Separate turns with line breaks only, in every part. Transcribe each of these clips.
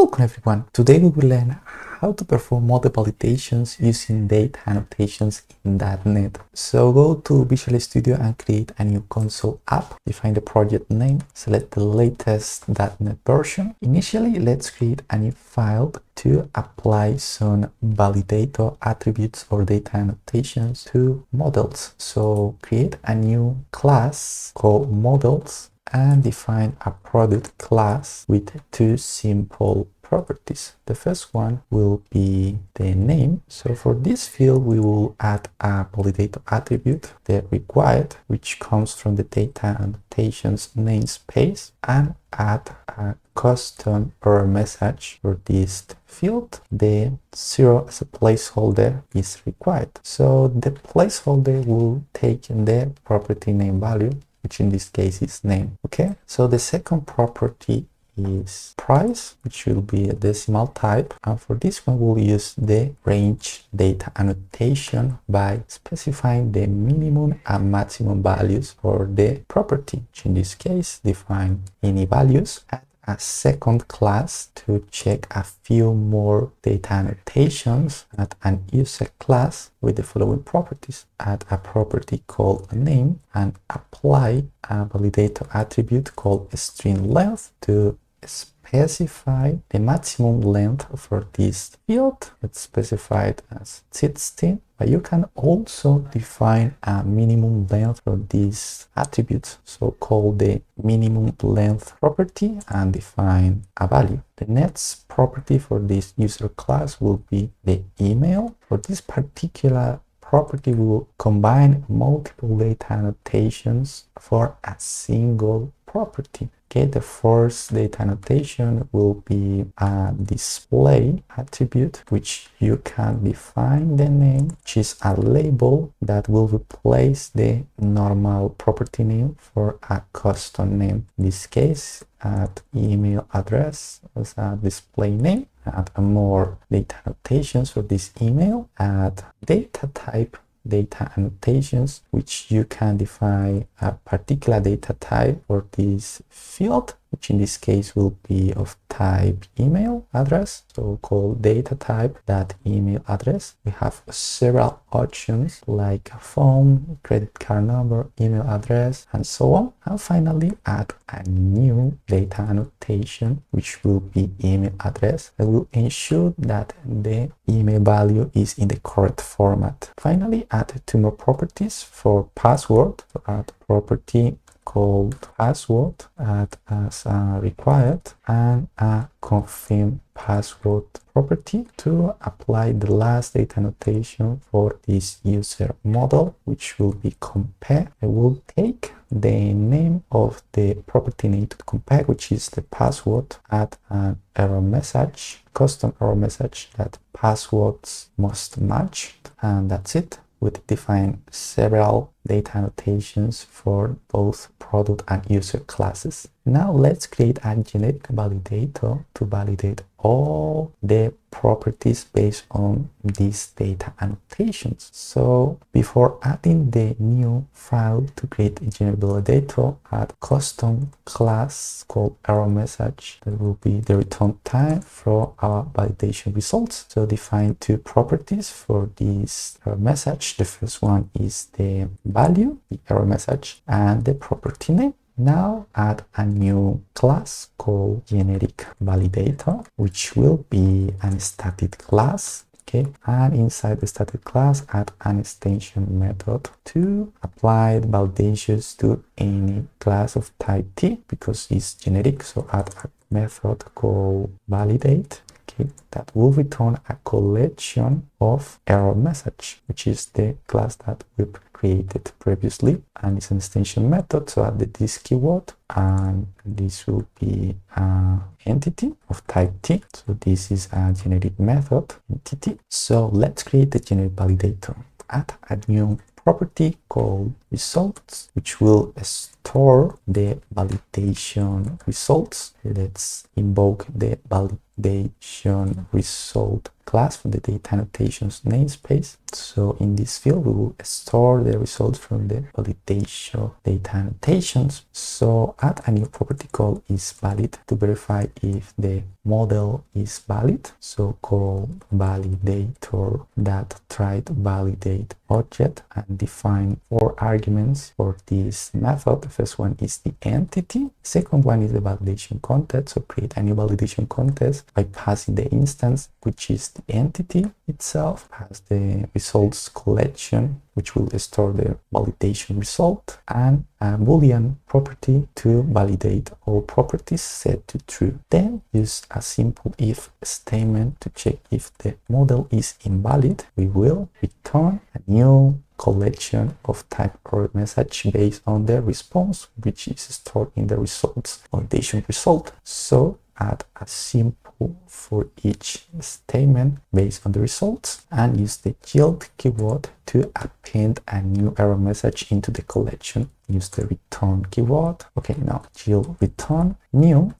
Welcome everyone! Today we will learn how to perform model validations using data annotations in .NET. So go to Visual Studio and create a new console app. Define the project name, select the latest .NET version. Initially, let's create a new file to apply some validator attributes or data annotations to models. So create a new class called models and define a product class with two simple properties. The first one will be the name. So for this field, we will add a validator attribute, the required, which comes from the data annotations namespace, and add a custom error message for this field. The 0 as a placeholder is required. So the placeholder will take the property name value, which in this case is name. Okay, so the second property is price, which will be a decimal type, and for this one we'll use the range data annotation by specifying the minimum and maximum values for the property, which in this case define any values. Add a second class to check a few more data annotations. Add an user class with the following properties. Add a property called name and apply a validator attribute called StringLength to specify the maximum length for this field. It's specified as 16, but you can also define a minimum length for these attributes. So call the minimum length property and define a value. The next property for this user class will be the email. For this particular property, we will combine multiple data annotations for a single property. Okay, the first data annotation will be a display attribute, which you can define the name, which is a label that will replace the normal property name for a custom name. In this case, add email address as a display name. Add more data annotations for this email. Add data type data annotations, which you can define a particular data type for this field, which in this case will be of type email address. So call data type that email address. We have several options like phone, credit card number, email address, and so on. And finally, add a new data annotation, which will be email address. That will ensure that the email value is in the correct format. Finally, add two more properties for password. So add property called password, add as required, and a confirm password property to apply the last data annotation for this user model, which will be compare. I will take the name of the property name to compare, which is the password. Add an error message, custom error message that passwords must match, and that's it. We define several data annotations for both product and user classes. Now let's create a generic validator to validate all the properties based on these data annotations. So before adding the new file to create a generic validator, add custom class called ErrorMessage. That will be the return time for our validation results. So define two properties for this error message. The first one is the value, the error message, and the property name. Now add a new class called generic validator, which will be an static class. Okay, and inside the static class, add an extension method to apply the validations to any class of type T because it's generic. So add a method called validate. Okay, that will return a collection of error message, which is the class that we've created previously, and it's an extension method. So add this keyword, and this will be an entity of type T. So this is a generic method entity. So let's create the generic validator. Add a new property called results, which will store the validation results. Let's invoke the validation result class from the data annotations namespace. So in this field, we will store the results from the validation data annotations. So add a new property called isValid to verify if the model is valid. So call Validator that tried validate object and define 4 arguments for this method. The first one is the entity. Second one is the validation context. So create a new validation context by passing the instance, which is the entity itself, pass the results collection, which will store the validation result, and a Boolean property to validate all properties set to true. Then use a simple if statement to check if the model is invalid. We will return a new collection of type ErrorMessage based on the response, which is stored in the results validation result. So add a simple for each statement based on the results and use the yield keyword to append a new error message into the collection. Use the return keyword. Okay, now yield return new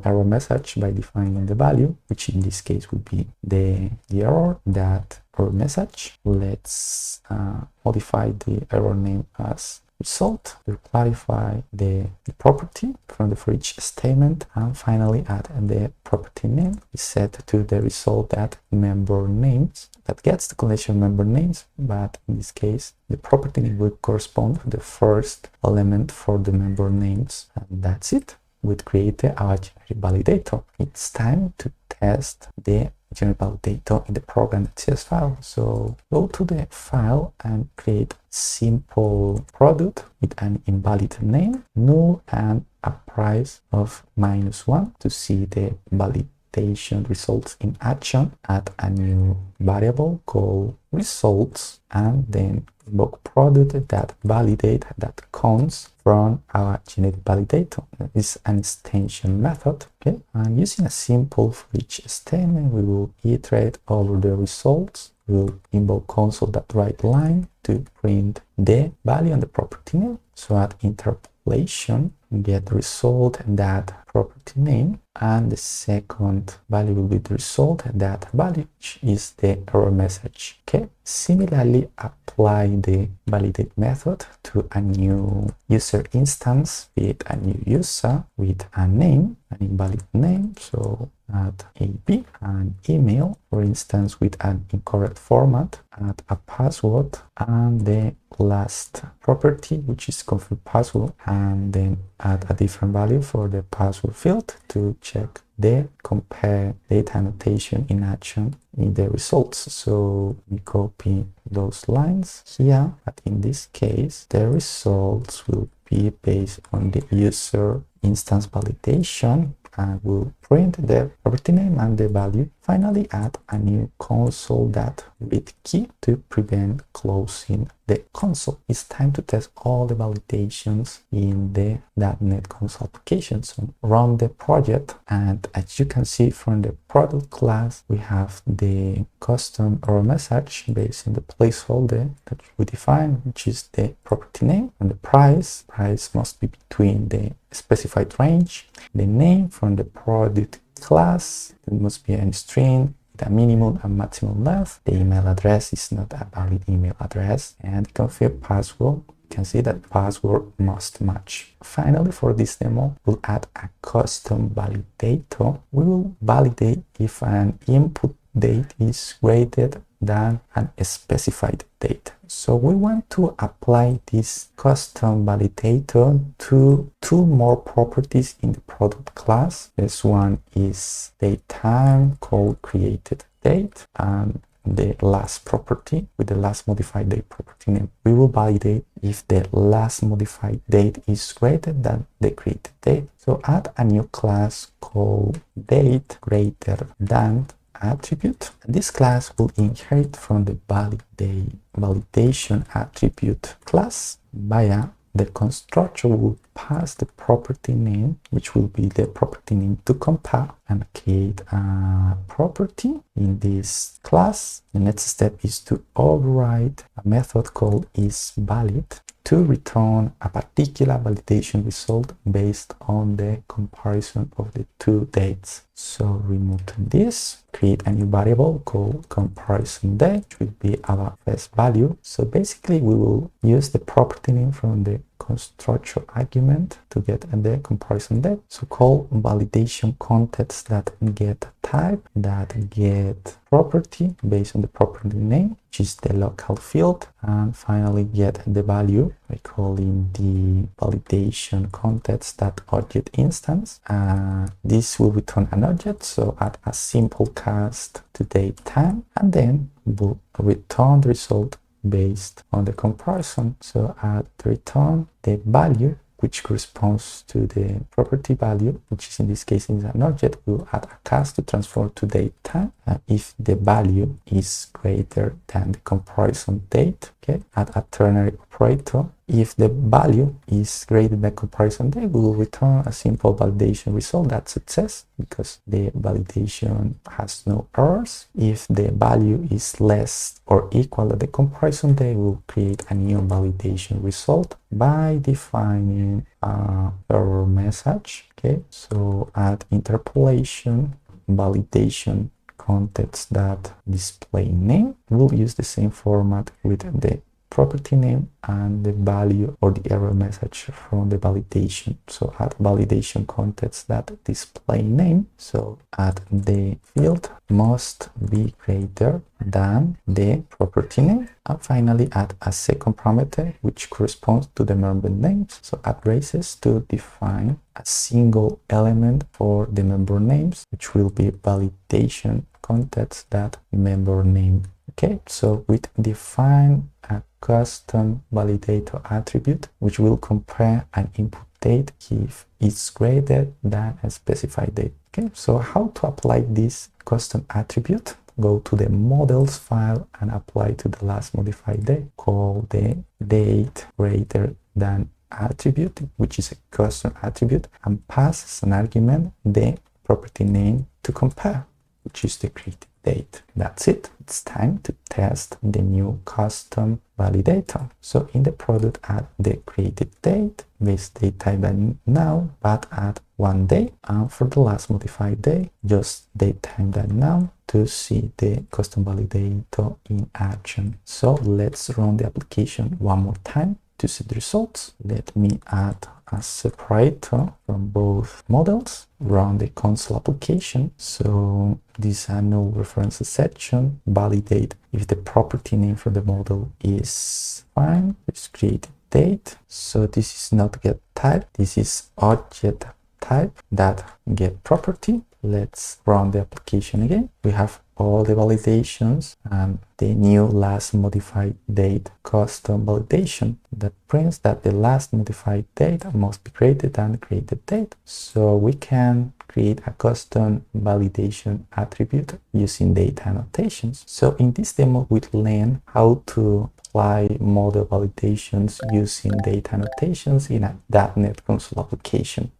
error message by defining the value, which in this case would be the error that error message. Let's modify the error name as result to clarify the property from the for each statement, and finally add the property name is set to the result that member names that gets the collection member names, but in this case the property name will correspond to the first element for the member names, and that's it. We've created our generic validator. It's time to test the generic validator in the program.cs file. So go to the file and create simple product with an invalid name, null, and a price of -1 to see the validation results in action. Add a new variable called results and then invoke product that validate that comes from our generic validator. It's an extension method. Okay, and using a simple for each statement, we will iterate over the results. We'll invoke console.writeLine to print the value and the property name. So add interpolation, get the result and that property name, and the second value will be the result and that value, which is the error message. Okay, similarly apply the validate method to a new user instance with a new user with a name, an invalid name. So add AB, an email, for instance, with an incorrect format, add a password and the last property, which is confirm password, and then add a different value for the password field to check the compare data annotation in action in the results. So we copy those lines here, but in this case the results will be based on the user instance validation, and we'll print the property name and the value. Finally, add a new console.read key to prevent closing the console. It's time to test all the validations in the .NET console application. So run the project, and as you can see from the product class, we have the custom error message based on the placeholder that we define, which is the property name, and the price. Price must be between the specified range, the name from the product class, it must be a string with a minimum and maximum length. The email address is not a valid email address, and confirm password. You can see that password must match. Finally, for this demo, we'll add a custom validator. We will validate if an input date is greater than a specified date. So we want to apply this custom validator to 2 more properties in the product class. This one is datetime called created date, and the last property with the last modified date property name. We will validate if the last modified date is greater than the created date. So add a new class called DateGreaterThan attribute. This class will inherit from the validation attribute class. Via the constructor will pass the property name, which will be the property name to compare, and create a property in this class. The next step is to override a method called isValid to return a particular validation result based on the comparison of the 2 dates. So removing this, create a new variable called comparison date, which will be our first value. So basically we will use the property name from the constructor argument to get the comparison date. So call validation context that get type, that get property based on the property name, which is the local field, and finally get the value by calling the validation context that object instance. This will return an object, so add a simple cast to date time, and then we'll return the result based on the comparison. So add the return the value which corresponds to the property value, which is in this case is an object. We'll add a cast to transform to date time. If the value is greater than the comparison date, okay, add a ternary operator. If the value is greater than comparison date, we will return a simple validation result, that's success, because the validation has no errors. If the value is less or equal to the comparison date, we'll create a new validation result by defining error message. Okay, so add interpolation validation context that display name. We'll use the same format with the property name and the value or the error message from the validation. So add validation context that display name. So add the field must be greater than the property name. And finally add a second parameter which corresponds to the member names. So add braces to define a single element for the member names, which will be validation context that member name. Okay, so we define a custom validator attribute which will compare an input date if it's greater than a specified date. Okay, so how to apply this custom attribute? Go to the models file and apply to the last modified date. Call the DateGreaterThan attribute, which is a custom attribute, and pass as an argument the property name to compare, which is the created date. That's it. It's time to test the new custom validator. So in the product, add the created date with date type that now, but add 1 day, and for the last modified day, just date time that now to see the custom validator in action. So let's run the application one more time to see the results. Let me add a separator from both models, run the console application. So this annual references section, validate if the property name for the model is fine. Let's create a date. So this is not get type, this is object type that get property. Let's run the application again. We have all the validations and the new last modified date custom validation that prints that the last modified date must be greater than the created date. So we can create a custom validation attribute using data annotations. So in this demo, we'll learn how to apply model validations using data annotations in a .NET console application.